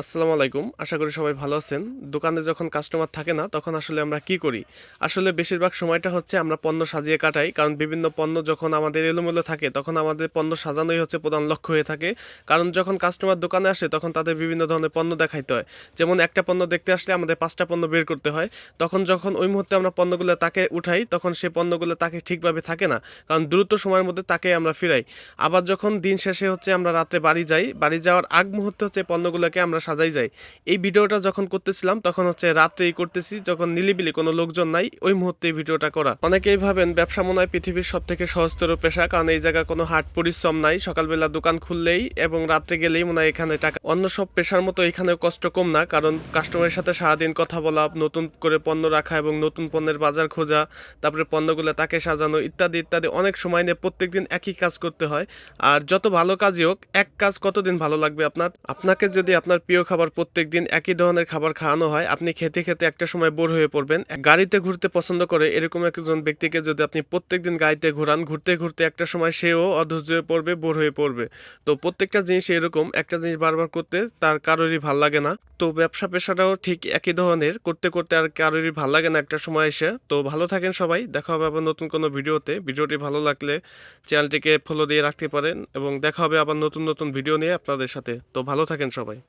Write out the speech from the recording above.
আসসালামু আলাইকুম। আশা করি সবাই ভালো আছেন। দোকানে যখন কাস্টমার থাকে না, তখন আসলে আমরা কি করি? আসলে বেশিরভাগ সময়টা হচ্ছে আমরা পণ্য সাজিয়ে কাটাই। কারণ বিভিন্ন পণ্য যখন আমাদের এলোমেলো থাকে, তখন আমাদের পণ্য সাজানোই হচ্ছে প্রধান লক্ষ্য হয়ে থাকে। কারণ যখন কাস্টমার দোকানে আসে, তখন তাদের বিভিন্ন ধরনের পণ্য দেখাইতে হয়। যেমন একটা পণ্য দেখতে আসলে আমাদের ৫ টা পণ্য বের করতে হয়। তখন যখন ওই মুহূর্তে আমরা পণ্যগুলো তাকে উঠাই, তখন সে পণ্যগুলো তাকে ঠিকভাবে থাকে না। কারণ দ্রুত সময়ের মধ্যে তাকে আমরা ফিরাই। আবার যখন দিন শেষে হচ্ছে আমরা রাত্রে বাড়ি যাই, বাড়ি যাওয়ার আগ মুহূর্তে হচ্ছে পণ্যগুলোকে আমরা সাজাই যাই। এই ভিডিওটা যখন করতেছিলাম তখন হচ্ছে রাত্রেই করতেছি, যখন নিলিবিলি কোনো লোকজন নাই ওই মুহূর্তে এই ভিডিওটা করা। অনেকেই ভাবেন ব্যবসা মনে হয় পৃথিবীর সব থেকে সহজতর পেশা, কারণ এই জায়গায় কোনো হাট পরিশ্রম নাই। সকালবেলা দোকান খুললেই এবং রাত্রে গেলেই মনে হয় এখানে টাকা। অন্য সব পেশার মতো এখানেও কষ্ট কম না, কারণ কাস্টমারের সাথে সারাদিন কথা বলা, নতুন করে পণ্য রাখা এবং নতুন পণ্যের বাজার খোঁজা, তারপরে পণ্যগুলো তাকে সাজানো ইত্যাদি ইত্যাদি অনেক সময় নিয়ে প্রত্যেকদিন একই কাজ করতে হয়। আর যত ভালো কাজই হোক, এক কাজ কতদিন ভালো লাগবে আপনাকে যদি আপনার প্রিয় খাবার প্রত্যেকদিন একই ধরনের খাবার খাওয়ানো হয়, আপনি খেতে খেতে একটা সময় বোর হয়ে পড়বেন। গাড়িতে ঘুরতে পছন্দ করে এরকম একজন ব্যক্তিকে যদি আপনি প্রত্যেকদিন গাড়িতে ঘোরান, ঘুরতে ঘুরতে একটা সময় সেও অধৈর্য হয়ে পড়বে, বোর হয়ে পড়বে। তো প্রত্যেকটা জিনিস এরকম, একটা জিনিস বারবার করতে তার কারোরই ভাল লাগে না। তো ব্যবসা পেশাটাও ঠিক একই ধরনের, করতে করতে আর কারোরই ভাল লাগে না একটা সময় এসে। তো ভালো থাকেন সবাই, দেখা হবে আবার নতুন কোনো ভিডিওতে। ভিডিওটি ভালো লাগলে চ্যানেলটিকে ফলো দিয়ে রাখতে পারেন এবং দেখা হবে আবার নতুন নতুন ভিডিও নিয়ে আপনাদের সাথে। তো ভালো থাকেন সবাই।